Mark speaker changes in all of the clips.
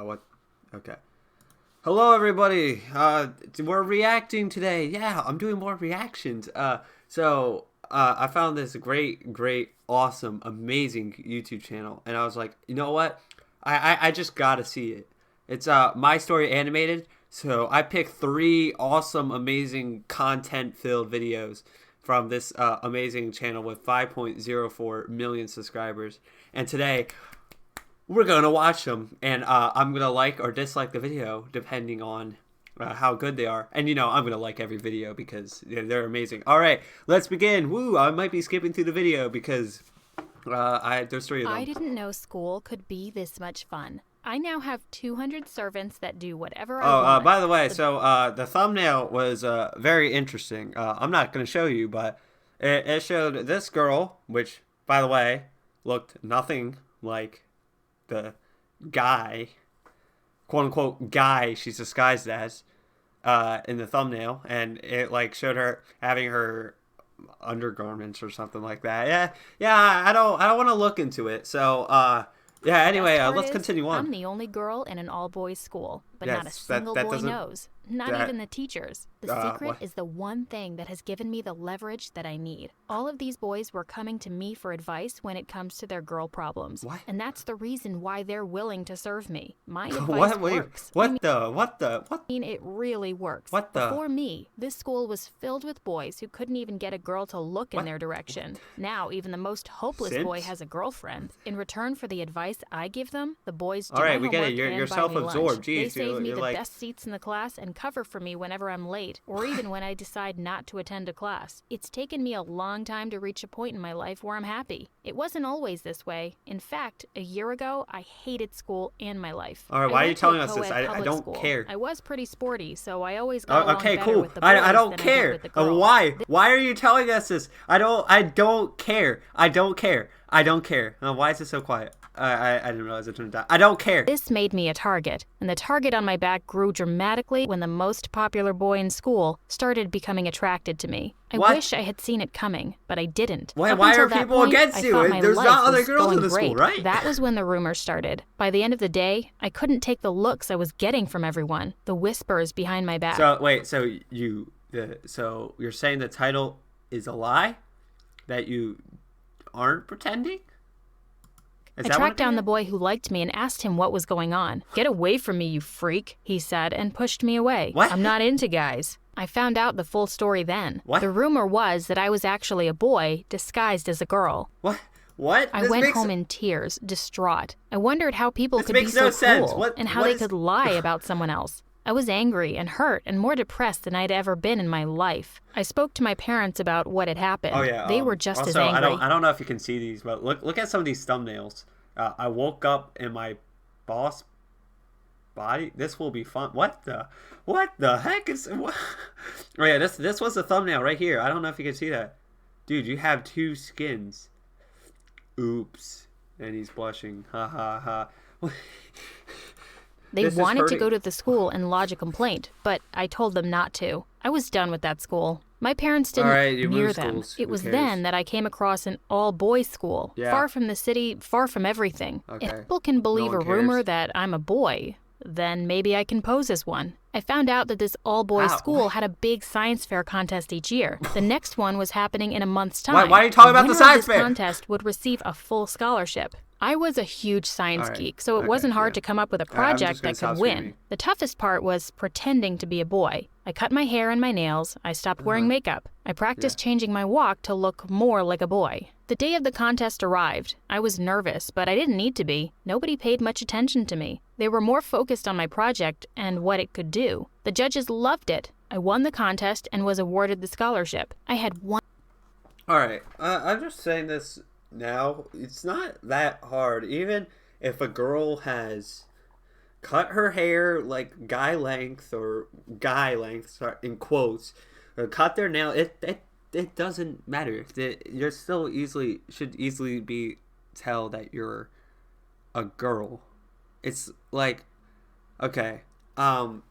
Speaker 1: What? Okay. Hello, everybody. We're reacting today. Yeah, I'm doing more reactions. I found this great, awesome, amazing YouTube channel, and I was like, you know what? I just gotta see it. It's My Story Animated. So I picked 3 awesome, amazing, content-filled videos from this amazing channel with 5.04 million subscribers. And today, we're going to watch them. And I'm going to like or dislike the video depending on how good they are. And, I'm going to like every video because they're amazing. All right, let's begin. Woo, I might be skipping through the video because there's 3 of them.
Speaker 2: I didn't know school could be this much fun. I now have 200 servants that do whatever I want.
Speaker 1: By the way, the thumbnail was very interesting. I'm not going to show you, but it showed this girl, which, by the way, looked nothing like the guy, quote-unquote guy she's disguised as in the thumbnail. And it, showed her having her undergarments or something like that. Yeah, I don't want to look into it, so... Yeah, anyway, let's continue on.
Speaker 2: I'm the only girl in an all-boys school, but not a single boy knows. Not even the teachers. The secret is the one thing that has given me the leverage that I need. All of these boys were coming to me for advice when it comes to their girl problems.
Speaker 1: What?
Speaker 2: And that's the reason why they're willing to serve me. My advice works.
Speaker 1: What?
Speaker 2: I mean, it really works.
Speaker 1: What the?
Speaker 2: Before me, this school was filled with boys who couldn't even get a girl to look in their direction. Now, even the most hopeless boy has a girlfriend. In return for the advice I give them, the boys do my homework and buy me lunch.
Speaker 1: You're self-absorbed. Jeez,
Speaker 2: they save me the best seats in the class and cover for me whenever I'm late, or even when I decide not to attend a class. It's taken me a long time to reach a point in my life where I'm happy. It wasn't always this way. In fact, a year ago, I hated school and my life.
Speaker 1: All right, why are you telling us this? I don't care.
Speaker 2: I was pretty sporty, so I always got along better with the boys
Speaker 1: I don't
Speaker 2: than
Speaker 1: care.
Speaker 2: I did with the girls.
Speaker 1: Why are you telling us this? I don't care. Why is it so quiet? I didn't realize it turned down. I don't care.
Speaker 2: This made me a target, and the target on my back grew dramatically when the most popular boy in school started becoming attracted to me. I wish I had seen it coming, but I didn't.
Speaker 1: Why are people against you? There's not other girls in the school, right?
Speaker 2: That was when the rumors started. By the end of the day, I couldn't take the looks I was getting from everyone, the whispers behind my back.
Speaker 1: So you're saying the title is a lie? That you aren't pretending?
Speaker 2: I tracked down the boy who liked me and asked him what was going on. "Get away from me, you freak," he said, and pushed me away.
Speaker 1: What?
Speaker 2: "I'm not into guys." I found out the full story then.
Speaker 1: What?
Speaker 2: The rumor was that I was actually a boy disguised as a girl.
Speaker 1: What?
Speaker 2: I went home in tears, distraught. I wondered how people could be so cool and how they could lie about someone else. I was angry and hurt and more depressed than I'd ever been in my life. I spoke to my parents about what had happened.
Speaker 1: Oh, yeah.
Speaker 2: They were just as angry.
Speaker 1: I don't know if you can see these, but look at some of these thumbnails. I woke up in my boss body. This will be fun. What the heck is? What? Oh yeah, this was the thumbnail right here. I don't know if you can see that, dude. You have 2 skins. Oops. And he's blushing. Ha ha ha.
Speaker 2: They wanted to go to the school and lodge a complaint, but I told them not to. I was done with that school. My parents didn't near them. It was then that I came across an all-boys school, far from the city, far from everything.
Speaker 1: Okay.
Speaker 2: If people can believe a rumor that I'm a boy, then maybe I can pose as one. I found out that this all-boys school had a big science fair contest each year. The next one was happening in a month's time.
Speaker 1: Why are you talking about the science fair?
Speaker 2: The contest would receive a full scholarship. I was a huge science geek, so it wasn't hard to come up with a project that could win. The toughest part was pretending to be a boy. I cut my hair and my nails. I stopped wearing makeup. I practiced changing my walk to look more like a boy. The day of the contest arrived. I was nervous, but I didn't need to be. Nobody paid much attention to me. They were more focused on my project and what it could do. The judges loved it. I won the contest and was awarded the scholarship. I had one.
Speaker 1: All right, I'm just saying this now. It's not that hard. Even if a girl has cut her hair like guy length in quotes, or cut their nail, it doesn't matter. You're still should easily be tell that you're a girl. It's like, okay, all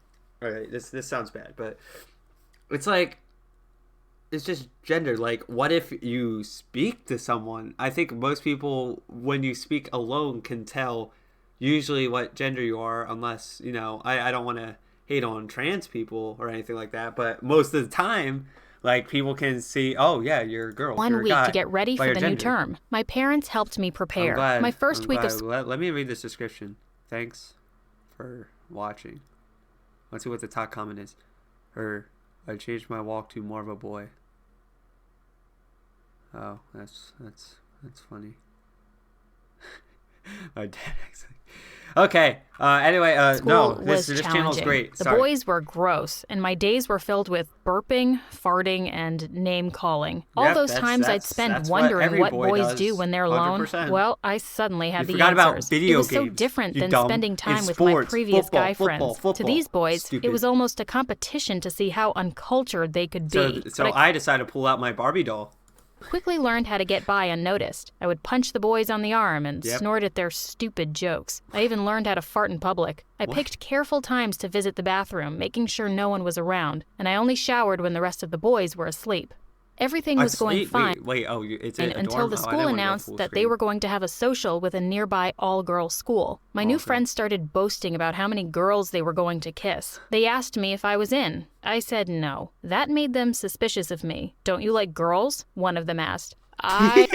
Speaker 1: right, this sounds bad, but it's like, it's just gender. Like, what if you speak to someone? I think most people, when you speak alone, can tell usually what gender you are, unless, I don't want to hate on trans people or anything like that, but most of the time, like, people can see, oh, yeah, you're a girl, you're a
Speaker 2: week
Speaker 1: guy,
Speaker 2: to get ready for the new term. My parents helped me prepare. My first week of
Speaker 1: Let me read this description. Thanks for watching. Let's see what the top comment is. I changed my walk to more of a boy. Oh, that's funny. My dad actually. Okay. Anyway, no, this channel's great.
Speaker 2: The boys were gross, and my days were filled with burping, farting, and name calling. All those times I'd spend wondering what boys do when they're alone. 100%. Well, I suddenly had the answers.
Speaker 1: About video
Speaker 2: it was
Speaker 1: games,
Speaker 2: so different than spending time with my previous guy friends. To these boys, it was almost a competition to see how uncultured they could be.
Speaker 1: So I decided to pull out my Barbie doll.
Speaker 2: Quickly learned how to get by unnoticed. I would punch the boys on the arm and snort at their stupid jokes. I even learned how to fart in public. I picked careful times to visit the bathroom, making sure no one was around, and I only showered when the rest of the boys were asleep. Everything was going fine until the school announced that they were going to have a social with a nearby all-girls school. My new friends started boasting about how many girls they were going to kiss. They asked me if I was in. I said no. That made them suspicious of me. Don't you like girls? One of them asked.
Speaker 1: I'm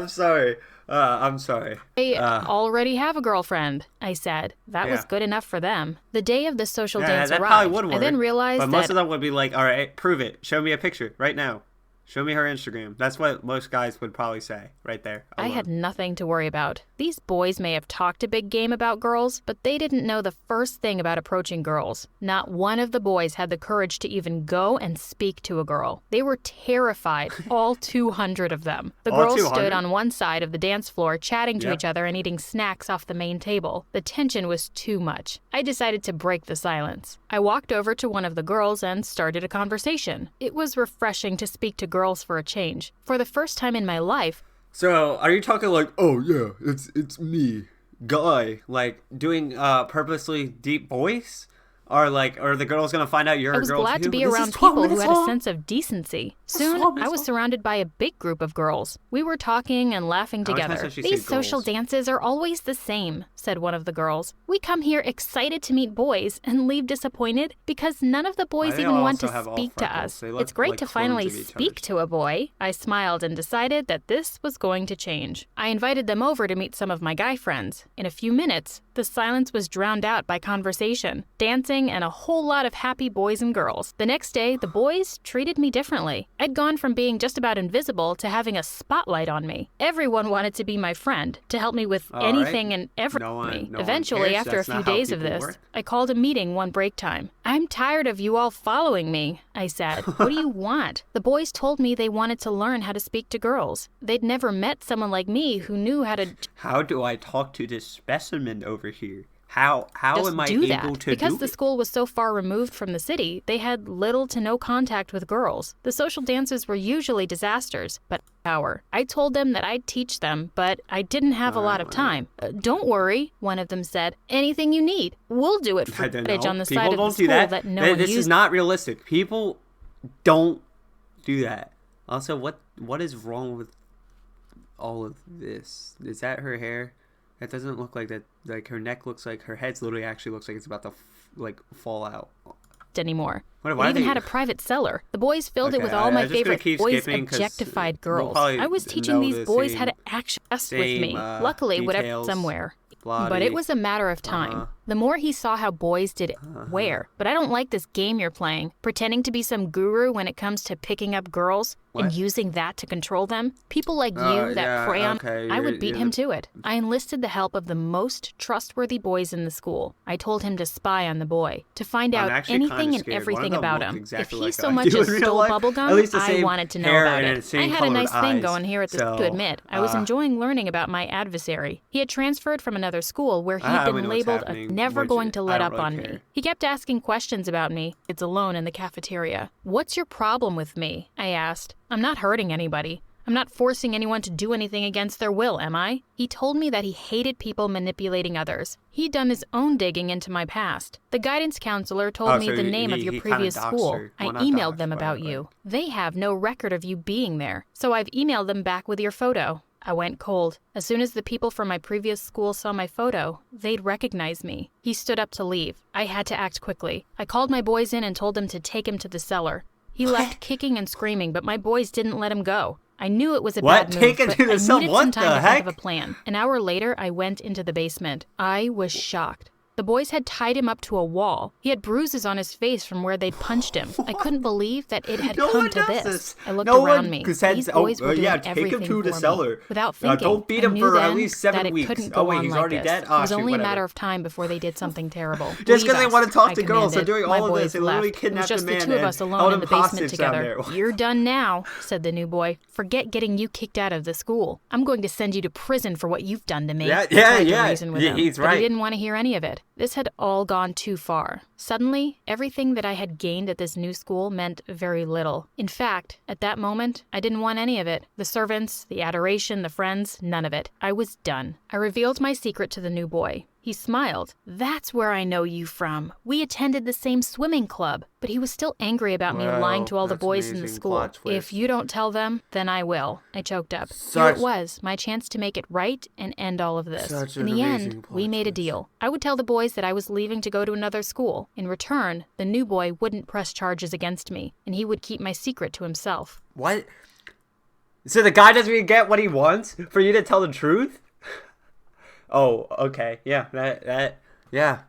Speaker 1: sorry.
Speaker 2: I already have a girlfriend, I said. That was good enough for them. The day of the social dance
Speaker 1: that
Speaker 2: arrived.
Speaker 1: Probably would work,
Speaker 2: I then realized
Speaker 1: but most of them would be like, all right, prove it. Show me a picture right now. Show me her Instagram. That's what most guys would probably say right there.
Speaker 2: I had nothing to worry about. These boys may have talked a big game about girls, but they didn't know the first thing about approaching girls. Not one of the boys had the courage to even go and speak to a girl. They were terrified, all 200 of them. The girls stood on one side of the dance floor chatting to each other and eating snacks off the main table. The tension was too much. I decided to break the silence. I walked over to one of the girls and started a conversation. It was refreshing to speak to girls for a change. For the first time in my life.
Speaker 1: So, are you talking like, oh yeah, it's me, guy, like doing purposely deep voice? Or are the girls going to find out you're a girl too?
Speaker 2: I was glad to be around people who had a sense of decency. Soon, I was surrounded by a big group of girls. We were talking and laughing together. These social dances are always the same, said one of the girls. We come here excited to meet boys and leave disappointed because none of the boys even want to speak to us. It's great to finally speak to a boy. I smiled and decided that this was going to change. I invited them over to meet some of my guy friends. In a few minutes, the silence was drowned out by conversation, dancing, and a whole lot of happy boys and girls. The next day, the boys treated me differently. I'd gone from being just about invisible to having a spotlight on me. Everyone wanted to be my friend, to help me with anything and everything. Eventually, after a few days of this, I called a meeting one break time. I'm tired of you all following me, I said. What do you want? The boys told me they wanted to learn how to speak to girls. They'd never met someone like me who knew how to...
Speaker 1: How do I talk to this specimen over here? How am I able to do it?
Speaker 2: Because the school was so far removed from the city, they had little to no contact with girls. The social dances were usually disasters, but I told them that I'd teach them, but I didn't have a lot of time. Don't worry, one of them said. Anything you need. We'll do it for footage on the side of the school that no one
Speaker 1: uses. This is not realistic. People don't do that. Also, what is wrong with all of this? Is that her hair? That doesn't look like that. Like, her neck looks like, her head's literally actually looks like it's about to fall out
Speaker 2: anymore. It even had a private cellar. The boys filled it with all my favorite boys objectified girls. I was teaching these boys how to actually mess with me. Luckily, whatever somewhere. But it was a matter of time. The more he saw how boys did it, But I don't like this game you're playing, pretending to be some guru when it comes to picking up girls and using that to control them. People like you that prey on... I would beat him to it. I enlisted the help of the most trustworthy boys in the school. I told him to spy on the boy, to find out anything and everything about him. If he so much as stole bubblegum, I wanted to know about it. I had a nice thing going here at the school, to admit. I was enjoying learning about my adversary. He had transferred from another school where he'd been labeled a never going to let up on me. He kept asking questions about me. It's alone in the cafeteria. What's your problem with me? I asked. I'm not hurting anybody. I'm not forcing anyone to do anything against their will, am I? He told me that he hated people manipulating others. He'd done his own digging into my past. The guidance counselor told me the name of your previous school. I emailed them about you. They have no record of you being there, so I've emailed them back with your photo. I went cold. As soon as the people from my previous school saw my photo, they'd recognize me. He stood up to leave. I had to act quickly. I called my boys in and told them to take him to the cellar. He left kicking and screaming, but my boys didn't let him go. I knew it was a bad move, but I needed some time to think of a plan. An hour later, I went into the basement. I was shocked. The boys had tied him up to a wall. He had bruises on his face from where they'd punched him. I couldn't believe that it had come to this. I looked around me. These boys were doing everything for me. Without thinking,
Speaker 1: don't beat him for at least 7 weeks.
Speaker 2: Couldn't go on
Speaker 1: he's
Speaker 2: like
Speaker 1: already
Speaker 2: this.
Speaker 1: dead?
Speaker 2: It was only a matter of time before they did something terrible.
Speaker 1: Just because they want to talk to girls, they're doing all of this. They literally kidnapped
Speaker 2: a man. It was just the two of us alone in the basement together. You're done now, said the new boy. Forget getting you kicked out of the school. I'm going to send you to prison for what you've done to me.
Speaker 1: Yeah.
Speaker 2: He's right. But he didn't want to hear any of it. This had all gone too far. Suddenly, everything that I had gained at this new school meant very little. In fact, at that moment, I didn't want any of it. The servants, the adoration, the friends, none of it. I was done. I revealed my secret to the new boy. He smiled. That's where I know you from. We attended the same swimming club. But he was still angry about me lying to all the boys in the school. If you don't tell them, then I will. I choked up. Here it was, my chance to make it right and end all of this. In the end, we made a deal. I would tell the boys that I was leaving to go to another school. In return, the new boy wouldn't press charges against me, and he would keep my secret to himself.
Speaker 1: What? So the guy doesn't even get what he wants? For you to tell the truth? Oh, okay. Yeah, yeah.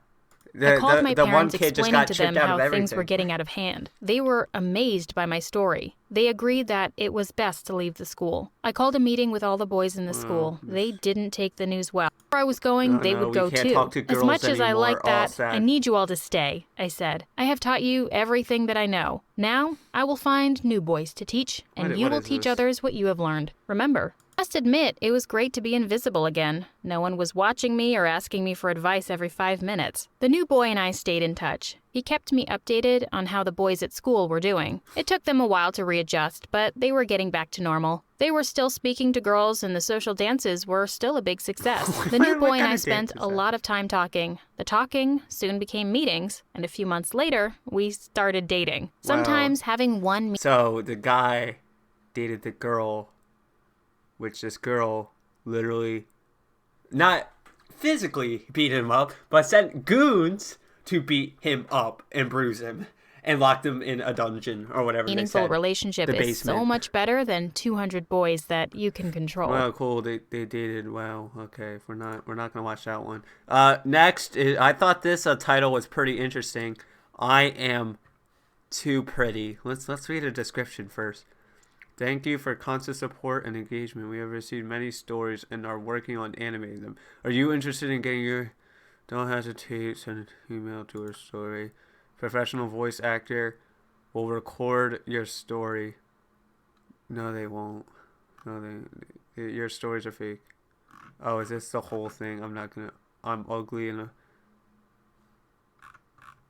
Speaker 2: I called my parents, explaining to them how things were getting out of hand. They were amazed by my story. They agreed that it was best to leave the school. I called a meeting with all the boys in the school. They didn't take the news well. Where I was going, they would go too. As much as I like that, I need you all to stay, I said. I have taught you everything that I know. Now, I will find new boys to teach, and you will teach others what you have learned. Remember, I must admit, it was great to be invisible again. No one was watching me or asking me for advice every 5 minutes. The new boy and I stayed in touch. He kept me updated on how the boys at school were doing. It took them a while to readjust, but they were getting back to normal. They were still speaking to girls, and the social dances were still a big success. The new boy and I spent a lot of time talking. The talking soon became meetings, and a few months later, we started dating. Sometimes having one...
Speaker 1: So the guy dated the girl, which this girl literally, not physically beat him up, but sent goons to beat him up and bruise him and lock them in a dungeon or whatever.
Speaker 2: Meaningful relationship is so much better than 200 boys that you can control.
Speaker 1: Wow, cool. They dated. Wow. Okay, we're not gonna watch that one. Next, I thought this title was pretty interesting. I am too pretty. Let's read a description first. Thank you for constant support and engagement. We have received many stories and are working on animating them. Are you interested in getting your... Don't hesitate, send an email to our story. Professional voice actor will record your story. No, they won't. No, your stories are fake. Oh, is this the whole thing? I'm ugly and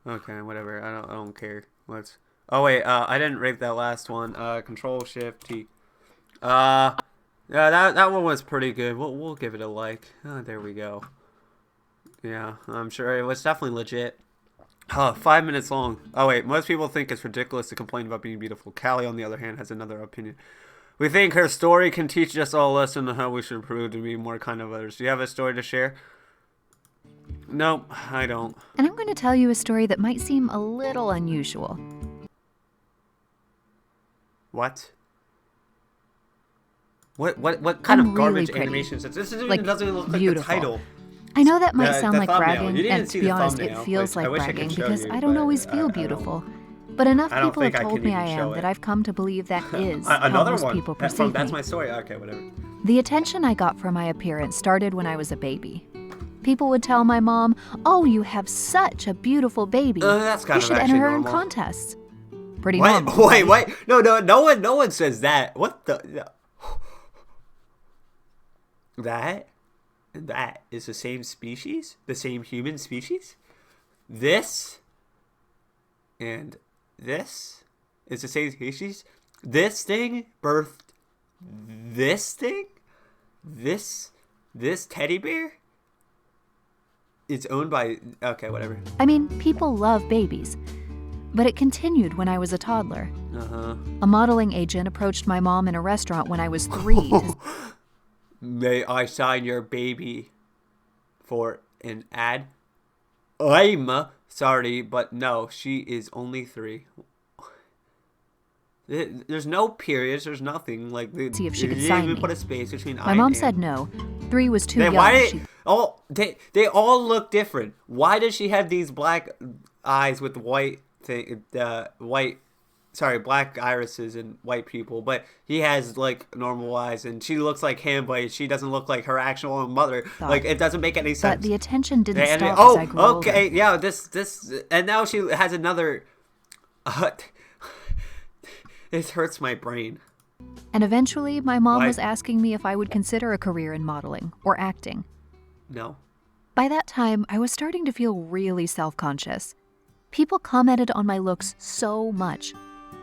Speaker 1: okay, whatever. I don't care. Oh wait, I didn't rate that last one. Control Shift T. Yeah, that one was pretty good. We'll give it a like. Oh, there we go. Yeah, I'm sure it was definitely legit. 5 minutes long. Oh wait, most people think it's ridiculous to complain about being beautiful. Callie, on the other hand, has another opinion. We think her story can teach us all a lesson on how we should improve to be more kind of others. Do you have a story to share? Nope, I don't.
Speaker 3: And I'm going to tell you a story that might seem a little unusual.
Speaker 1: What kind of garbage
Speaker 3: really
Speaker 1: animation is this? This doesn't even look
Speaker 3: beautiful.
Speaker 1: Like the title.
Speaker 3: I know that might sound like
Speaker 1: thumbnail.
Speaker 3: bragging, and to be honest, it feels like bragging because I don't always feel beautiful. But enough people have told me I am that I've come to believe that is how most people perceive me.
Speaker 1: That's my story. Okay, whatever.
Speaker 3: The attention I got for my appearance started when I was a baby. People would tell my mom, "Oh, you have such a beautiful baby.
Speaker 1: That's kind
Speaker 3: you should
Speaker 1: of
Speaker 3: enter her
Speaker 1: normal.
Speaker 3: in contests." Pretty
Speaker 1: what?
Speaker 3: normal.
Speaker 1: Wait. No one says that. What the? That is the same species? The same human species? This and this is the same species? This thing birthed this thing? This teddy bear? It's owned by... Okay, whatever.
Speaker 3: I mean, people love babies. But it continued when I was a toddler.
Speaker 1: Uh-huh.
Speaker 3: A modeling agent approached my mom in a restaurant when I was 3.
Speaker 1: May I sign your baby for an ad? I'm sorry, but no, she is only 3. There's no periods. There's nothing. Like,
Speaker 3: see if she could sign me.
Speaker 1: Put a space between
Speaker 3: My mom said no. 3 was too young. Why
Speaker 1: they all look different. Why does she have these black eyes with black irises and white people, but he has like normal eyes, and she looks like him, but she doesn't look like her actual mother. Like, it doesn't make any sense.
Speaker 3: But the attention didn't stop as I grew older.
Speaker 1: Yeah, this, and now she has another. It hurts my brain.
Speaker 3: And eventually, my mom was asking me if I would consider a career in modeling or acting.
Speaker 1: No.
Speaker 3: By that time, I was starting to feel really self-conscious. People commented on my looks so much.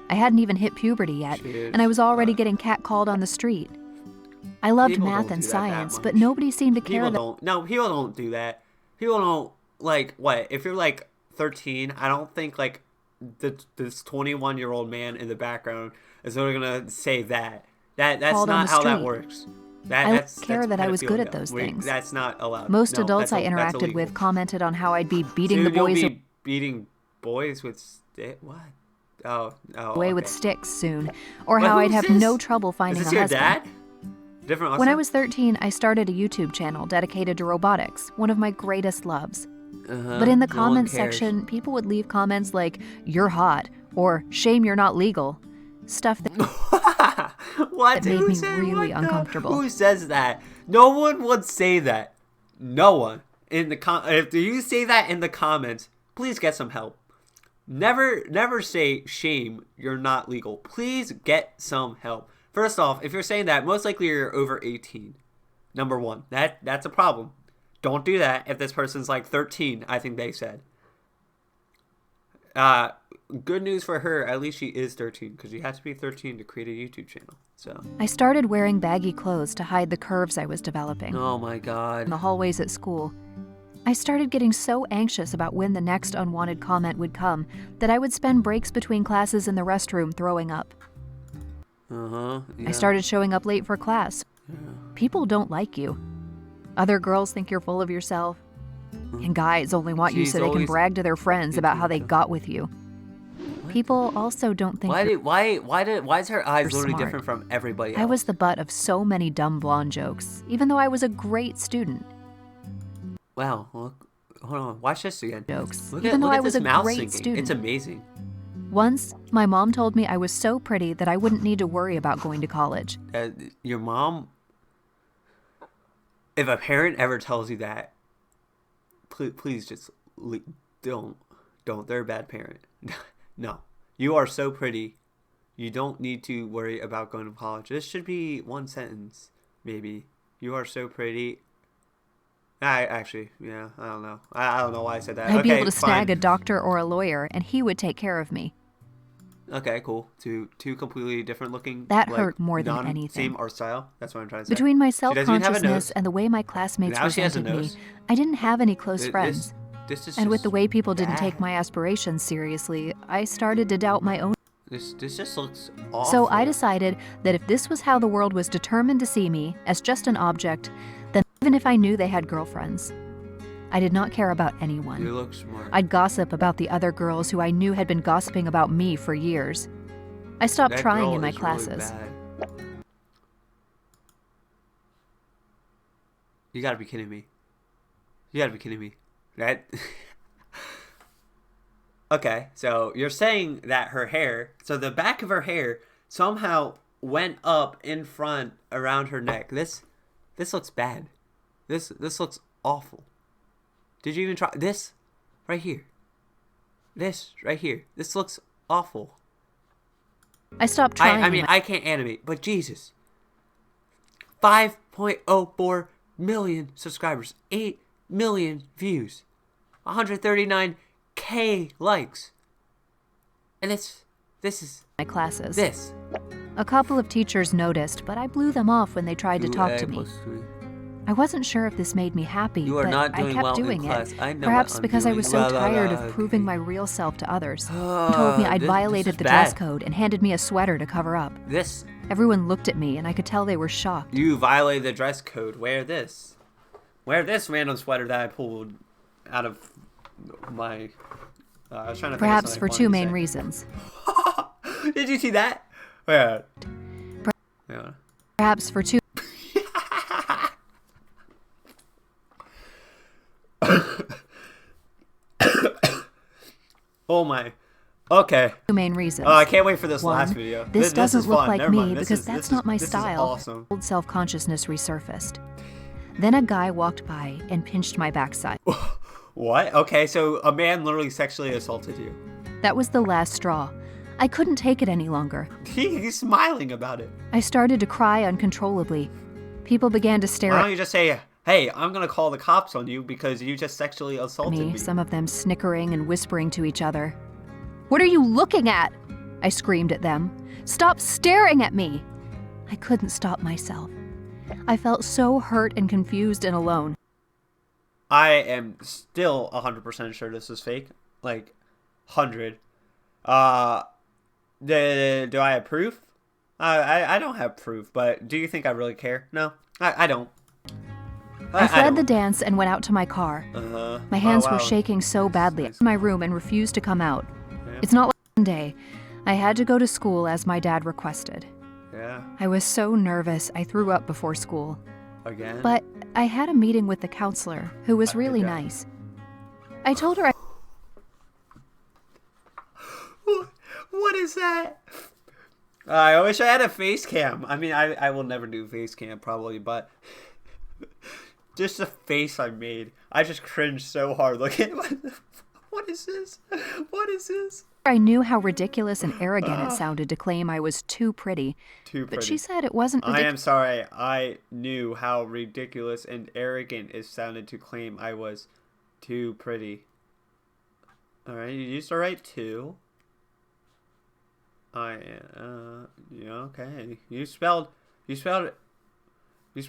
Speaker 3: I hadn't even hit puberty yet, and I was already getting catcalled on the street. I loved math and science, but nobody seemed to care.
Speaker 1: People don't do that. People don't, like, what? If you're, like, 13, I don't think, like, this 21-year-old man in the background is only gonna say that. That's not how that works.
Speaker 3: I didn't care that I was good at those things.
Speaker 1: That's not allowed.
Speaker 3: Most adults I interacted with commented on how I'd be beating the boys.
Speaker 1: You'll be beating boys with what?
Speaker 3: Away with sticks soon, or how I'd have no trouble finding a husband.
Speaker 1: Is this your dad? Different. Also?
Speaker 3: When I was 13, I started a YouTube channel dedicated to robotics, one of my greatest loves. But in the comments section, people would leave comments like, "You're hot," or "Shame you're not legal." Stuff that, that made me really uncomfortable.
Speaker 1: Who says that? No one would say that. No one. If you say that in the comments, please get some help. Never say, "Shame you're not legal." Please get some help. First off, if you're saying that, most likely you're over 18. Number 1. That's a problem. Don't do that if this person's like 13, I think they said. Good news for her, at least she is 13, because you have to be 13 to create a YouTube channel. So
Speaker 3: I started wearing baggy clothes to hide the curves I was developing.
Speaker 1: Oh my God.
Speaker 3: In the hallways at school. I started getting so anxious about when the next unwanted comment would come that I would spend breaks between classes in the restroom throwing up.
Speaker 1: Yeah.
Speaker 3: I started showing up late for class. Yeah. People don't like you. Other girls think you're full of yourself. And guys only want you so they can brag to their friends about how they got with you. People also don't think
Speaker 1: why is her eyes literally
Speaker 3: smart.
Speaker 1: Different from everybody else?
Speaker 3: I was the butt of so many dumb blonde jokes, even though I was a great student.
Speaker 1: Wow, look, hold on, watch this again.
Speaker 3: Jokes,
Speaker 1: look
Speaker 3: even
Speaker 1: at,
Speaker 3: though
Speaker 1: look
Speaker 3: I was
Speaker 1: a
Speaker 3: great
Speaker 1: sinking.
Speaker 3: student.
Speaker 1: It's amazing.
Speaker 3: Once, my mom told me I was so pretty that I wouldn't need to worry about going to college.
Speaker 1: Your mom, if a parent ever tells you that, please just don't. They're a bad parent. No, you are so pretty. You don't need to worry about going to college. This should be one sentence, maybe. You are so pretty. I don't know. I don't know why I said that.
Speaker 3: I'd be able to snag a doctor or a lawyer, and he would take care of me.
Speaker 1: Okay, cool. Two completely different looking.
Speaker 3: That hurt more than anything.
Speaker 1: Same art style. That's what I'm trying to say.
Speaker 3: Between my self-consciousness and the way my classmates resented me, I didn't have any close friends. And with the way people didn't take my aspirations seriously, I started to doubt my own.
Speaker 1: This just looks awful.
Speaker 3: So I decided that if this was how the world was determined to see me, as just an object, then even if I knew they had girlfriends, I did not care about anyone.
Speaker 1: You look smart.
Speaker 3: I'd gossip about the other girls who I knew had been gossiping about me for years. I stopped trying in my classes.
Speaker 1: Really bad. You gotta be kidding me. That. Okay, so you're saying that her hair, so the back of her hair somehow went up in front around her neck. This looks bad. This looks awful. Did you even try this right here? This right here. This looks awful.
Speaker 3: I stopped trying.
Speaker 1: I mean, I can't animate, but Jesus. 5.04 million subscribers, 8 million views, 139K likes. And this is
Speaker 3: my classes.
Speaker 1: This.
Speaker 3: A couple of teachers noticed, but I blew them off when they tried to talk to me. I wasn't sure if this made me happy, but I kept doing it. Perhaps because I was so tired of proving my real self to others. They told me I'd violated the dress code and handed me a sweater to cover up.
Speaker 1: This
Speaker 3: Everyone looked at me, and I could tell they were shocked.
Speaker 1: You violated the dress code. Wear this. Wear this random sweater that I pulled out of my... I was trying to
Speaker 3: Perhaps for two main reasons.
Speaker 1: Did you see that? Yeah.
Speaker 3: Perhaps for two...
Speaker 1: Oh my. Okay.
Speaker 3: Two main reasons.
Speaker 1: Oh, I can't wait for this
Speaker 3: One,
Speaker 1: last video.
Speaker 3: This doesn't look like me
Speaker 1: This
Speaker 3: because that's not my style.
Speaker 1: Awesome.
Speaker 3: Old self-consciousness resurfaced. Then a guy walked by and pinched my backside.
Speaker 1: What? Okay, so a man literally sexually assaulted you.
Speaker 3: That was the last straw. I couldn't take it any longer.
Speaker 1: He's smiling about it.
Speaker 3: I started to cry uncontrollably. People began to stare
Speaker 1: Why
Speaker 3: at
Speaker 1: don't you just say, hey, I'm going to call the cops on you because you just sexually assaulted me.
Speaker 3: Some of them snickering and whispering to each other. What are you looking at? I screamed at them. Stop staring at me! I couldn't stop myself. I felt so hurt and confused and alone.
Speaker 1: I am still 100% sure this is fake. Like, 100. Do I have proof? I don't have proof, but do you think I really care? No, I don't.
Speaker 3: I fled the dance and went out to my car. My hands were shaking so badly. I was in my room and refused to come out.
Speaker 1: Yeah.
Speaker 3: It's not like one day. I had to go to school as my dad requested.
Speaker 1: Yeah.
Speaker 3: I was so nervous I threw up before school.
Speaker 1: Again?
Speaker 3: But I had a meeting with the counselor, who was really nice. I told her
Speaker 1: What is that? I wish I had a face cam. I mean, I will never do face cam probably, but just the face I made. I just cringed so hard looking at what is this? What is this?
Speaker 3: I knew how ridiculous and arrogant it sounded to claim I was too pretty.
Speaker 1: Too pretty.
Speaker 3: But she said it wasn't ridiculous.
Speaker 1: I am sorry. I knew how ridiculous and arrogant it sounded to claim I was too pretty. Alright, you used to write two. Yeah, okay. You spelled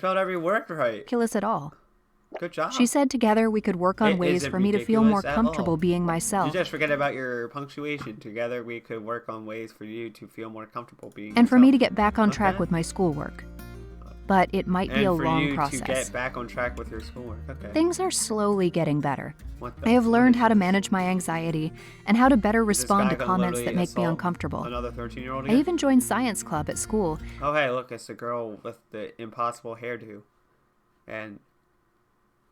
Speaker 1: every word right.
Speaker 3: Ridiculous at all.
Speaker 1: Good job.
Speaker 3: She said together we could work on ways for me to feel more comfortable being myself.
Speaker 1: You just forget about your punctuation. Together we could work on ways for you to feel more comfortable being
Speaker 3: and
Speaker 1: yourself.
Speaker 3: for me to get back on track with my schoolwork. But it might be a long process.
Speaker 1: And for you to get back on track with your schoolwork. Okay.
Speaker 3: Things are slowly getting better. I have learned how to manage my anxiety and how to better respond to comments that make me uncomfortable.
Speaker 1: Another 13-year-old
Speaker 3: I even joined science club at school.
Speaker 1: Oh, hey, look, it's the girl with the impossible hairdo. And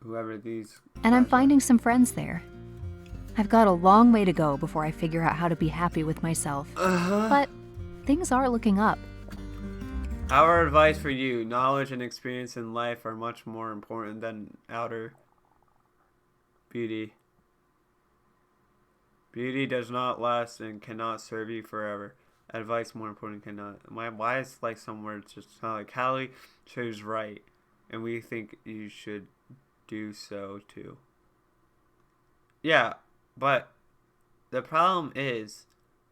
Speaker 1: whoever these...
Speaker 3: And I'm finding some friends there. I've got a long way to go before I figure out how to be happy with myself. But things are looking up.
Speaker 1: Our advice for you, knowledge and experience in life are much more important than outer beauty. Beauty does not last and cannot serve you forever. Advice more important cannot. Why is like some words just sound like Callie chose right, and we think you should do so too. Yeah, but the problem is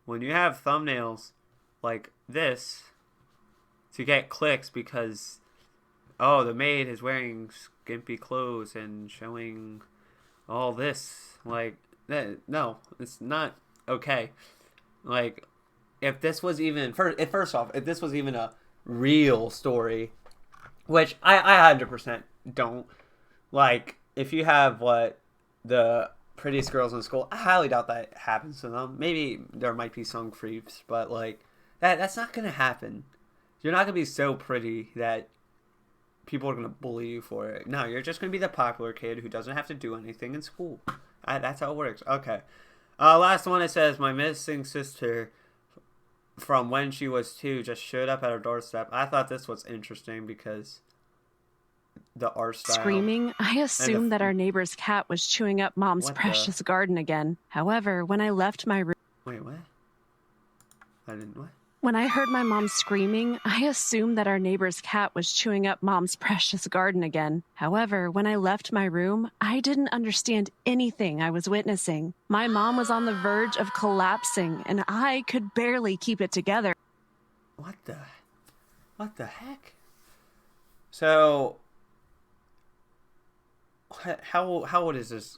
Speaker 1: when you have thumbnails like this to get clicks because, oh, the maid is wearing skimpy clothes and showing all this. Like, no, it's not okay. Like, if this was even, first off, if this was even a real story, which I 100% don't, like, if you have the prettiest girls in school, I highly doubt that happens to them. Maybe there might be some creeps, but, like, that's not going to happen. You're not going to be so pretty that people are going to bully you for it. No, you're just going to be the popular kid who doesn't have to do anything in school. That's how it works. Okay. Last one, it says, my missing sister from when she was 2 just showed up at her doorstep. I thought this was interesting because the art style.
Speaker 4: Screaming, I assumed that our neighbor's cat was chewing up Mom's precious garden again. However, when I left my room...
Speaker 1: Wait, what? I didn't, what?
Speaker 4: When I heard my mom screaming, I assumed that our neighbor's cat was chewing up Mom's precious garden again. However, when I left my room, I didn't understand anything I was witnessing. My mom was on the verge of collapsing, and I could barely keep it together.
Speaker 1: What the heck? So, how old is this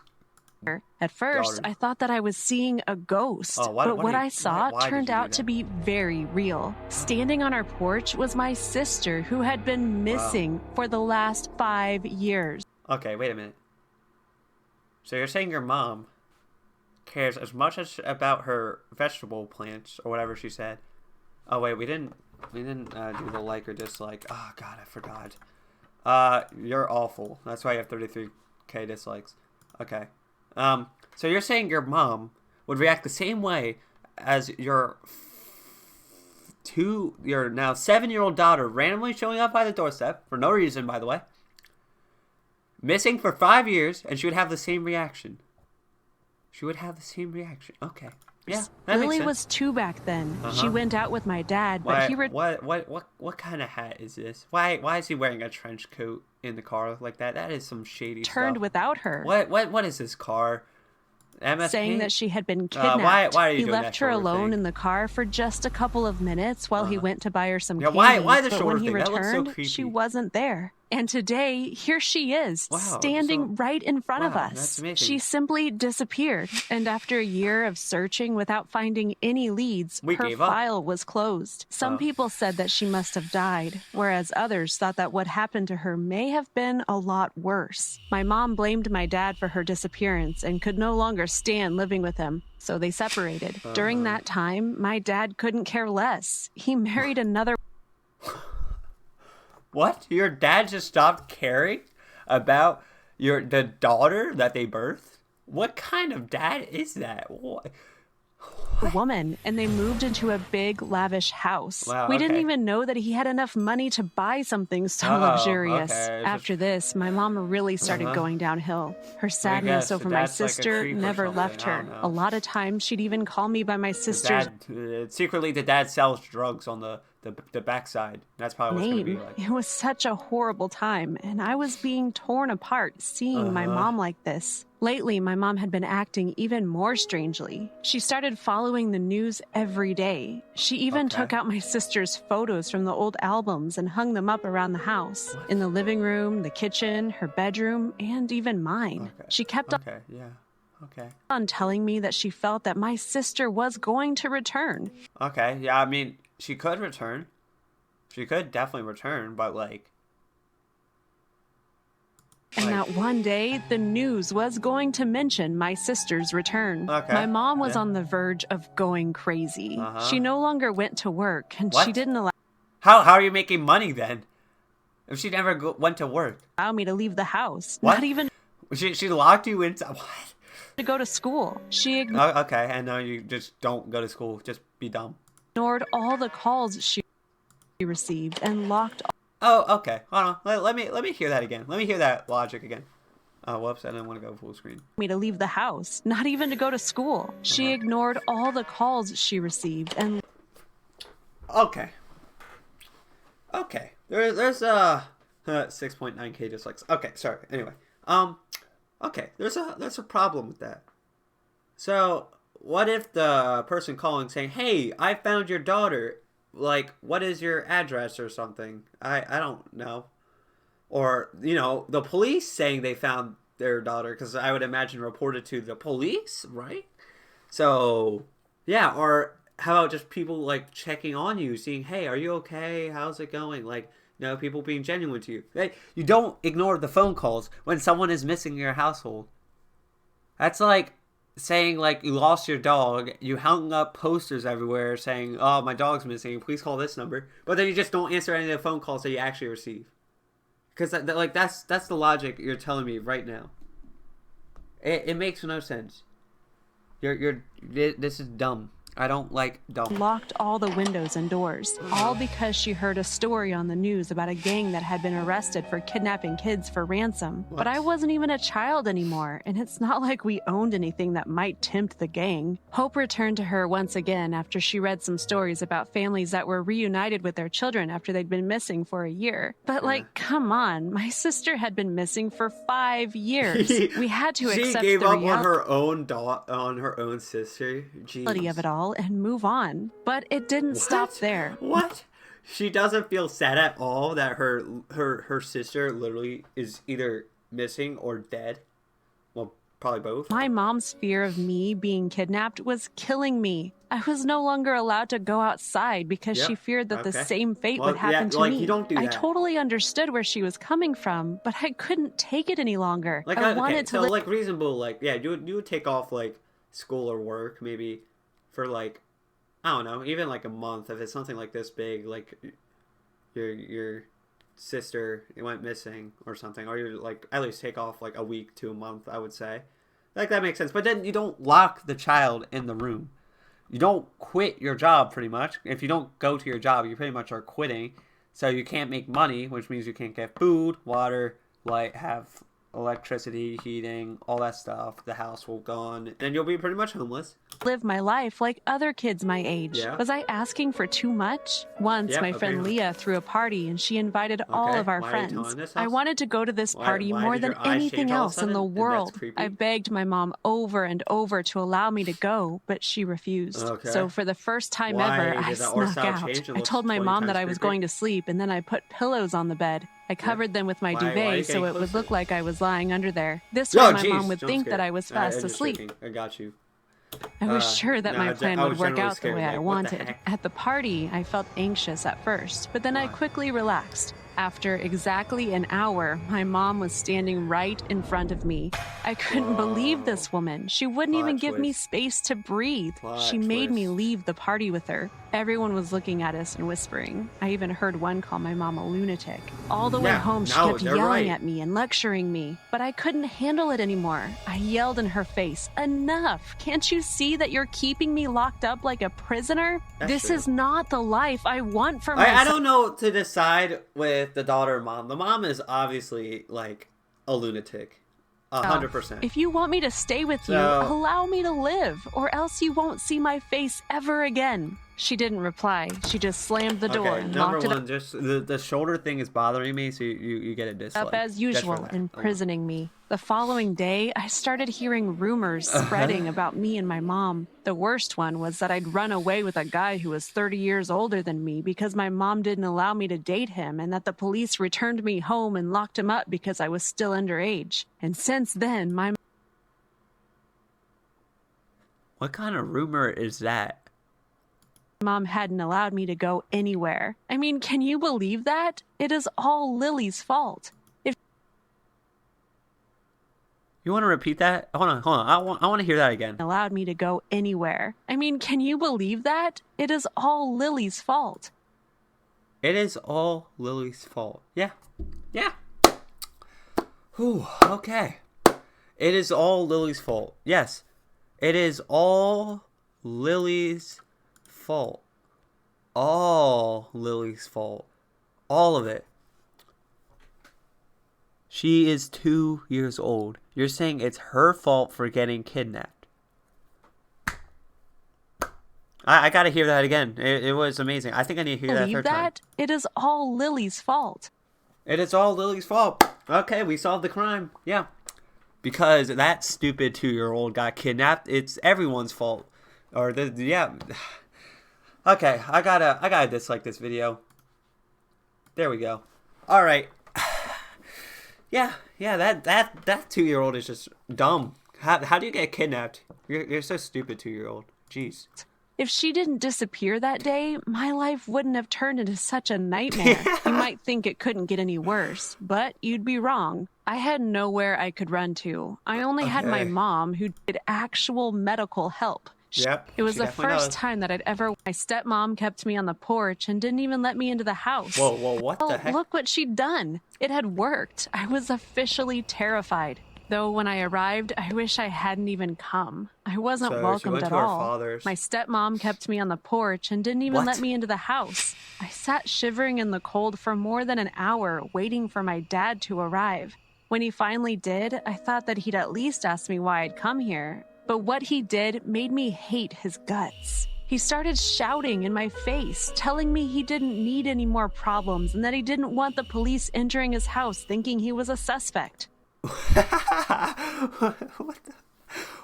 Speaker 4: At first,
Speaker 1: Daughter.
Speaker 4: I thought that I was seeing a ghost, but what I saw turned out to be very real. Standing on our porch was my sister who had been missing for the last 5 years.
Speaker 1: Okay, wait a minute. So you're saying your mom cares as much as about her vegetable plants or whatever she said. Oh wait, we didn't do the like or dislike. Oh god, I forgot. You're awful. That's why you have 33k dislikes. Okay. So you're saying your mom would react the same way as your now 7-year-old daughter randomly showing up by the doorstep for no reason, by the way, missing for 5 years, and she would have the same reaction. She would have the same reaction. Okay. Yeah, that
Speaker 4: Lily
Speaker 1: makes sense.
Speaker 4: was 2 back then. She went out with my dad, but
Speaker 1: what kind of hat is this? Why is he wearing a trench coat in the car like that? That is some shady
Speaker 4: turned
Speaker 1: stuff.
Speaker 4: Without her.
Speaker 1: What is this car? MSP?
Speaker 4: Saying that she had been kidnapped.
Speaker 1: Why are you
Speaker 4: he
Speaker 1: doing
Speaker 4: left
Speaker 1: that
Speaker 4: her alone
Speaker 1: thing?
Speaker 4: in the car for just a couple of minutes while he went to buy her some candy.
Speaker 1: Why the
Speaker 4: but
Speaker 1: shoulder
Speaker 4: when he
Speaker 1: thing? That looks so
Speaker 4: returned,
Speaker 1: creepy.
Speaker 4: she wasn't there. And today, here she is, standing right in front of us.
Speaker 1: That's amazing.
Speaker 4: She simply disappeared. And after a year of searching without finding any leads, her file was closed. Some people said that she must have died, whereas others thought that what happened to her may have been a lot worse. My mom blamed my dad for her disappearance and could no longer stand living with him. So they separated. During that time, my dad couldn't care less. He married another.
Speaker 1: What? Your dad just stopped caring about the daughter that they birthed? What kind of dad is that? What?
Speaker 4: Woman, and they moved into a big, lavish house.
Speaker 1: Wow,
Speaker 4: we didn't even know that he had enough money to buy something so luxurious. After this, my mom really started going downhill. Her sadness over my sister never left her. A lot of times, she'd even call me by my sister's
Speaker 1: secretly, the dad sells drugs on the backside. That's probably what's going to be like.
Speaker 4: It was such a horrible time, and I was being torn apart seeing my mom like this. Lately, my mom had been acting even more strangely. She started following the news every day. She even took out my sister's photos from the old albums and hung them up around the house. In the living room, the kitchen, her bedroom, and even mine. She kept on telling me that she felt that my sister was going to return.
Speaker 1: Okay, yeah, I mean, she could return. She could definitely return, but
Speaker 4: and that one day, the news was going to mention my sister's return. My mom was on the verge of going crazy. She no longer went to work, and she didn't allow...
Speaker 1: How are you making money then? If she never went to work?
Speaker 4: Allow me to leave the house.
Speaker 1: What?
Speaker 4: Not even...
Speaker 1: She locked you into... What?
Speaker 4: To go to school. She
Speaker 1: okay, and now you just don't go to school. Just be dumb.
Speaker 4: Ignored all the calls she received and locked...
Speaker 1: Oh, okay. Hold on. Let me hear that again. Let me hear that logic again. Oh, whoops. I didn't want to go full screen.
Speaker 4: Me to leave the house. Not even to go to school. She ignored all the calls she received and...
Speaker 1: Okay. There's 6.9k dislikes. Okay, sorry. Anyway. Okay. There's a problem with that. So, what if the person calling saying, "Hey, I found your daughter. Like, what is your address," or something? I don't know. Or, the police saying they found their daughter, because I would imagine reported to the police, right? So, yeah, or how about just people, checking on you, seeing, "Hey, are you okay? How's it going?" People being genuine to you. You don't ignore the phone calls when someone is missing in your household. That's like saying you lost your dog, you hung up posters everywhere saying, "Oh, my dog's missing, please call this number," but then you just don't answer any of the phone calls that you actually receive. Because that's the logic you're telling me right now. It makes no sense. This is dumb. I don't like dumb.
Speaker 4: Locked all the windows and doors, all because she heard a story on the news about a gang that had been arrested for kidnapping kids for ransom.
Speaker 1: What?
Speaker 4: But I wasn't even a child anymore, and it's not like we owned anything that might tempt the gang. Hope returned to her once again after she read some stories about families that were reunited with their children after they'd been missing for a year. But come on, my sister had been missing for 5 years. We had to accept
Speaker 1: She gave
Speaker 4: the
Speaker 1: up on her own on her own sister.
Speaker 4: reality of it all and move on. But it didn't stop there.
Speaker 1: What? She doesn't feel sad at all that her sister literally is either missing or dead. Well, Probably both.
Speaker 4: My mom's fear of me being kidnapped was killing me. I was no longer allowed to go outside because she feared that the same fate would happen to me.
Speaker 1: You don't do that.
Speaker 4: I totally understood where she was coming from, but I couldn't take it any longer.
Speaker 1: Like,
Speaker 4: I wanted to
Speaker 1: like reasonable, like, yeah, you would take off like school or work maybe for like, I don't know, even like a month if it's something like this big, like your sister went missing or something, or you're like at least take off like a week to a month, I would say. Like, that makes sense. But then you don't lock the child in the room. You don't quit your job, pretty much. If you don't go to your job, you pretty much are quitting. So you can't make money, which means you can't get food, water, light, have electricity, heating, all that stuff. The house will gone. Then you'll be pretty much homeless.
Speaker 4: Live my life like other kids my age.
Speaker 1: Yeah.
Speaker 4: Was I asking for too much? Once my friend Leah threw a party and she invited all of our friends. I wanted to go to this party more than anything else in the world. I begged my mom over and over to allow me to go, but she refused. So for the first time ever, I snuck out. I told my mom that I was going to sleep, and then I put pillows on the bed. I covered them with my duvet so it would look like I was lying under there. This way my mom would think that I was fast asleep.
Speaker 1: I got you.
Speaker 4: I was sure that my plan would work out the way I wanted. At the party, I felt anxious at first, but then I quickly relaxed. After exactly an hour, my mom was standing right in front of me. I couldn't believe this woman. She wouldn't even give me space to breathe. She made me leave the party with her. Everyone was looking at us and whispering. I even heard one call my mom a lunatic. All the way home, she kept yelling at me and lecturing me, but I couldn't handle it anymore. I yelled in her face, "Enough! Can't you see that you're keeping me locked up like a prisoner? This is not the life I want for myself."
Speaker 1: I don't know to decide with the daughter or mom. The mom is obviously like a lunatic. 100%.
Speaker 4: If you want me to stay with you, allow me to live, or else you won't see my face ever again. She didn't reply. She just slammed the door and locked it up.
Speaker 1: Just the shoulder thing is bothering me, so you get a dislike.
Speaker 4: Up as usual, imprisoning me. The following day, I started hearing rumors spreading about me and my mom. The worst one was that I'd run away with a guy who was 30 years older than me because my mom didn't allow me to date him, and that the police returned me home and locked him up because I was still underage. And since then, my
Speaker 1: What kind of rumor is that?
Speaker 4: Mom hadn't allowed me to go anywhere. I mean, can you believe that? It is all Lily's fault.
Speaker 1: You want to repeat that? Hold on. I want to hear that again.
Speaker 4: Allowed me to go anywhere. I mean, can you believe that? It is all Lily's fault.
Speaker 1: It is all Lily's fault. Yeah. Whew, okay. It is all Lily's fault. Yes. It is all Lily's fault. All Lily's fault. All of it. She is 2 years old. You're saying it's her fault for getting kidnapped. I gotta hear that again. It was amazing. I think I need to hear that third time.
Speaker 4: It is all Lily's fault.
Speaker 1: It is all Lily's fault. Okay, we solved the crime. Yeah. Because that stupid 2-year-old got kidnapped. It's everyone's fault. Yeah. Okay, I gotta dislike this video. There we go. All right. Yeah. That 2-year-old is just dumb. How do you get kidnapped? You're so stupid, 2-year-old. Jeez.
Speaker 4: If she didn't disappear that day, my life wouldn't have turned into such a nightmare. You might think it couldn't get any worse, but you'd be wrong. I had nowhere I could run to. I only had my mom, who did actual medical help.
Speaker 1: Yep.
Speaker 4: It was the first time that I'd ever... My stepmom kept me on the porch and didn't even let me into the house.
Speaker 1: Whoa, what the heck?
Speaker 4: Look what she'd done. It had worked. I was officially terrified. Though when I arrived, I wish I hadn't even come. I wasn't welcomed at all. My stepmom kept me on the porch and didn't even let me into the house. I sat shivering in the cold for more than an hour, waiting for my dad to arrive. When he finally did, I thought that he'd at least ask me why I'd come here. But what he did made me hate his guts. He started shouting in my face, telling me he didn't need any more problems and that he didn't want the police entering his house thinking he was a suspect.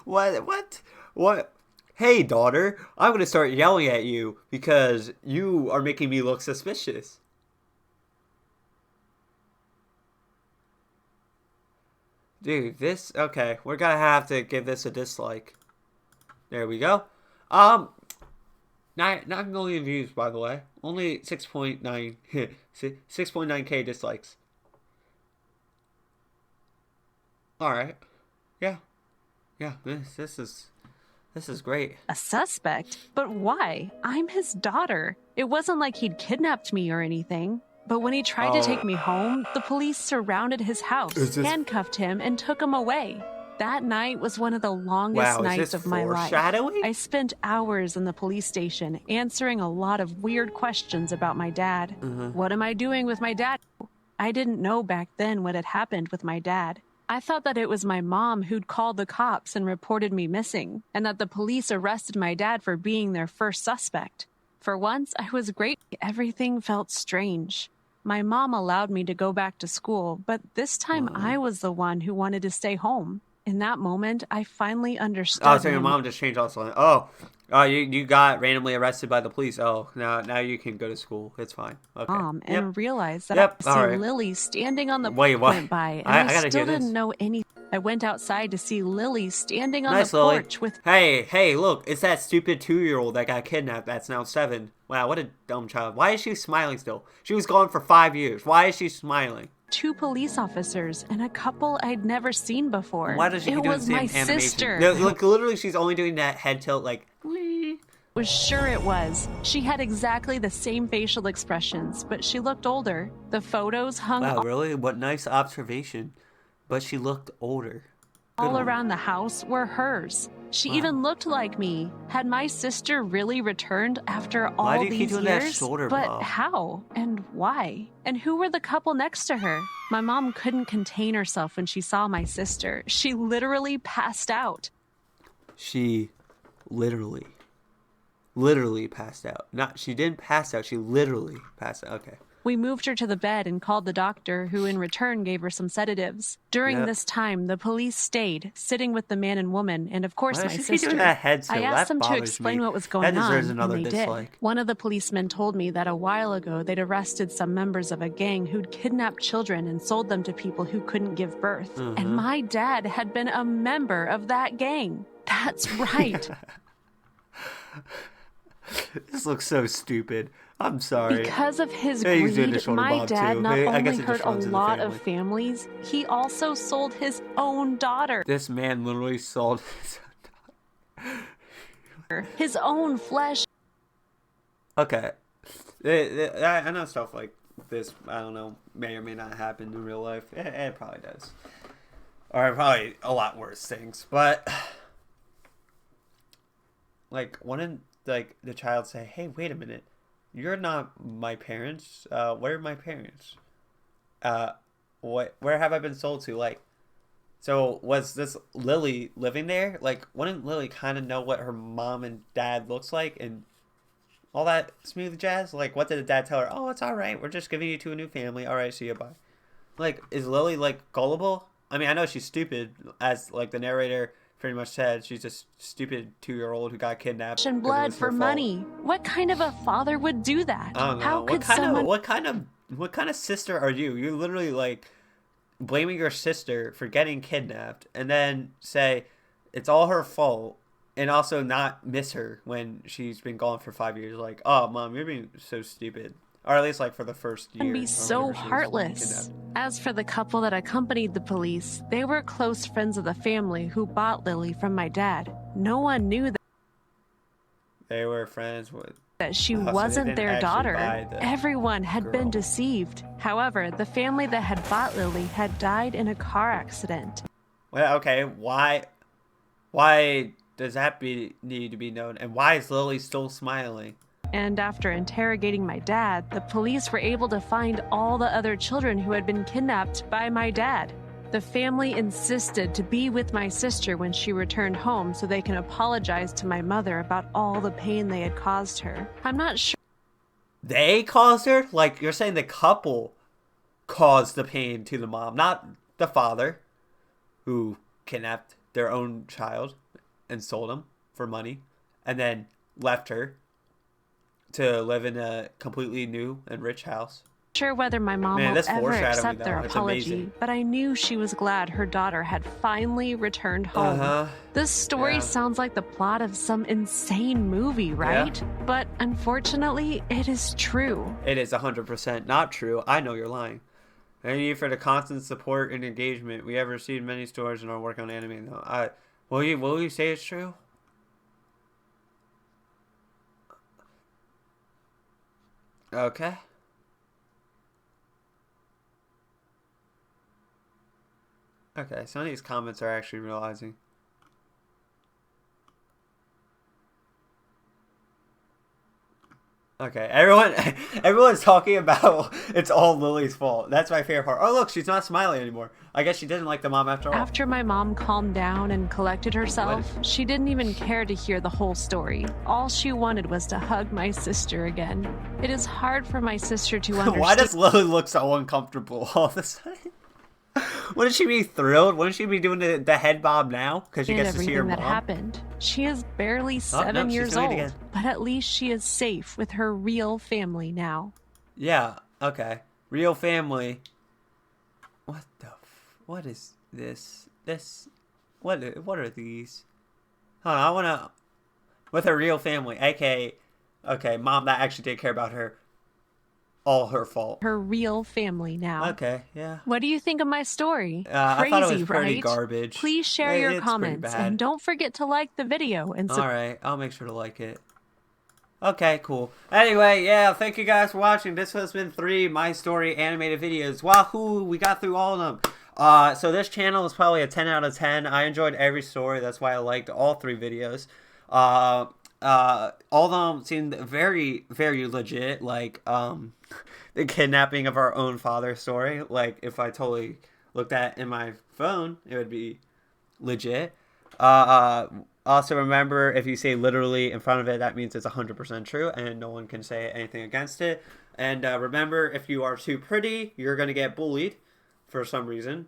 Speaker 1: What? Hey, daughter, I'm gonna start yelling at you because you are making me look suspicious. Dude, this... Okay, we're gonna have to give this a dislike. There we go. 9 million views, by the way. Only 6.9 6.9k dislikes. Alright. Yeah. Yeah, this is great.
Speaker 4: A suspect? But why? I'm his daughter. It wasn't like he'd kidnapped me or anything. But when he tried to take me home, the police surrounded his house, handcuffed him, and took him away. That night was one of the longest nights of my life. I spent hours in the police station answering a lot of weird questions about my dad. What am I doing with my dad? I didn't know back then what had happened with my dad. I thought that it was my mom who'd called the cops and reported me missing, and that the police arrested my dad for being their first suspect. For once, I was grateful. Everything felt strange. My mom allowed me to go back to school, but this time I was the one who wanted to stay home. In that moment, I finally understood.
Speaker 1: Oh, so your mom just changed also. You got randomly arrested by the police. Oh, now you can go to school. It's fine. Okay.
Speaker 4: And realized that I see Lily standing on the went by, and I still didn't know anything. I went outside to see Lily standing on the porch with...
Speaker 1: Hey, look, it's that stupid 2-year-old that got kidnapped that's now 7. Wow, what a dumb child. Why is she smiling still? She was gone for 5 years. Why is she smiling?
Speaker 4: 2 police officers and a couple I'd never seen before.
Speaker 1: Why does she keep doing the same animation?
Speaker 4: It was my sister.
Speaker 1: No, look, literally, she's only doing that head tilt like...
Speaker 4: Was sure it was. She had exactly the same facial expressions, but she looked older. The photos hung...
Speaker 1: Wow, really? What nice observation. But she looked older.
Speaker 4: All around the house were hers. She even looked like me. Had my sister really returned after all these years? Why do you keep doing that shoulder bob? But how? And why? And who were the couple next to her? My mom couldn't contain herself when she saw my sister. She literally passed out.
Speaker 1: She literally passed out. She didn't pass out. She literally passed out. Okay.
Speaker 4: We moved her to the bed and called the doctor, who in return gave her some sedatives. During this time, the police stayed, sitting with the man and woman, and of course my sister. I asked them to explain what was going on, and they did. One of the policemen told me that a while ago they'd arrested some members of a gang who'd kidnapped children and sold them to people who couldn't give birth. And my dad had been a member of that gang. That's right.
Speaker 1: This looks so stupid. I'm sorry.
Speaker 4: Because of his greed, my dad not only hurt a lot of families, he also sold his own daughter.
Speaker 1: This man literally sold his own
Speaker 4: daughter. His own flesh.
Speaker 1: Okay. I know stuff like this, I don't know, may or may not happen in real life. It probably does. Or probably a lot worse things. But, like, wouldn't, like, the child say, hey, wait a minute. You're not my parents. Where are my parents? Where have I been sold to? Like, so was this Lily living there? Like, wouldn't Lily kind of know what her mom and dad looks like and all that smooth jazz? Like, what did the dad tell her? Oh, it's all right. We're just giving you to a new family. All right, see you, bye. Like, is Lily, like, gullible? I mean, I know she's stupid, as, like, the narrator pretty much said. She's a stupid 2-year-old who got kidnapped.
Speaker 4: And blood for money. What kind of a father would do that?
Speaker 1: I don't know.
Speaker 4: How could someone...
Speaker 1: What kind of sister are you? You're literally, like, blaming your sister for getting kidnapped and then say it's all her fault and also not miss her when she's been gone for 5 years. Like, oh, Mom, you're being so stupid. Or at least, like, for the first year.
Speaker 4: And be so heartless. As for the couple that accompanied the police, they were close friends of the family who bought Lily from my dad. No one knew that
Speaker 1: they were friends with...
Speaker 4: that she wasn't their daughter. Everyone had been deceived. However, the family that had bought Lily had died in a car accident.
Speaker 1: Well, okay, why does that need to be known? And why is Lily still smiling?
Speaker 4: And after interrogating my dad, the police were able to find all the other children who had been kidnapped by my dad. The family insisted to be with my sister when she returned home so they can apologize to my mother about all the pain they had caused her. I'm not sure.
Speaker 1: They caused her? Like, you're saying the couple caused the pain to the mom, not the father who kidnapped their own child and sold him for money and then left her to live in a completely new and rich house
Speaker 4: Sure whether my mom will ever accept their apology,
Speaker 1: amazing.
Speaker 4: but I knew she was glad her daughter had finally returned home. This story sounds like the plot of some insane movie, right?
Speaker 1: Yeah.
Speaker 4: But unfortunately, it is true.
Speaker 1: It is 100% not true. I know you're lying. Thank you for the constant support and engagement. We have received many stories in our work on anime. Will you say it's true? Okay. Okay, some of these comments are actually realizing. Okay, everyone's talking about it's all Lily's fault. That's my favorite part. Oh, look, she's not smiling anymore. I guess she didn't like the mom after all.
Speaker 4: After my mom calmed down and collected herself, she didn't even care to hear the whole story. All she wanted was to hug my sister again. It is hard for my sister to understand.
Speaker 1: Why does Lily look so uncomfortable all of a sudden? Wouldn't she be thrilled? Wouldn't she be doing the head bob now? Because she gets to see her mom.
Speaker 4: Everything that happened. She is barely 7 years old, but at least she is safe with her real family now.
Speaker 1: Yeah, okay. Real family. What is this? What are these? Hold on, I wanna... With her real family, aka... Okay, mom that actually did care about her. All her fault.
Speaker 4: Her real family now.
Speaker 1: Okay, yeah.
Speaker 4: What do you think of my story? Crazy,
Speaker 1: I thought it was pretty
Speaker 4: right?
Speaker 1: garbage.
Speaker 4: Please share your comments and don't forget to like the video. And
Speaker 1: Alright, I'll make sure to like it. Okay, cool. Anyway, yeah, thank you guys for watching. This has been 3 My Story animated videos. Wahoo! We got through all of them. So this channel is probably a 10 out of 10. I enjoyed every story. That's why I liked all 3 videos. All of them seemed very, very legit. Like, the kidnapping of our own father story. Like, if I totally looked at in my phone, it would be legit. Also remember, if you say literally in front of it, that means it's 100% true, and no one can say anything against it. And remember, if you are too pretty, you're going to get bullied for some reason.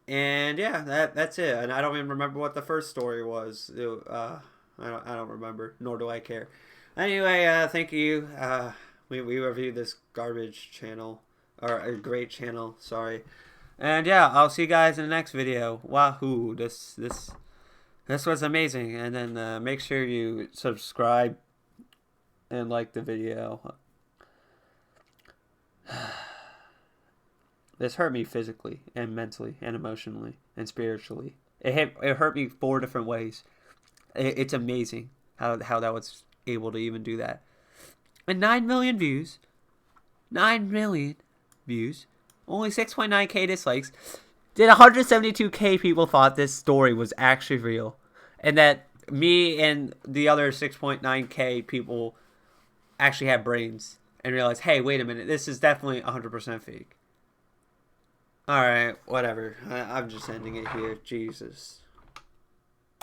Speaker 1: And yeah, that's it. And I don't even remember what the first story was. I don't remember, nor do I care. Anyway, thank you. We reviewed this garbage channel, or a great channel, sorry. And yeah, I'll see you guys in the next video. Wahoo! This was amazing. And then make sure you subscribe and like the video. This hurt me physically and mentally and emotionally and spiritually. It hurt me 4 different ways. It's amazing how that was able to even do that. And 9 million views. 9 million views. Only 6.9k dislikes. Did 172k people thought this story was actually real. And that me and the other 6.9k people actually have brains. And realize, hey, wait a minute. This is definitely 100% fake. Alright, whatever. I'm just ending it here. Jesus.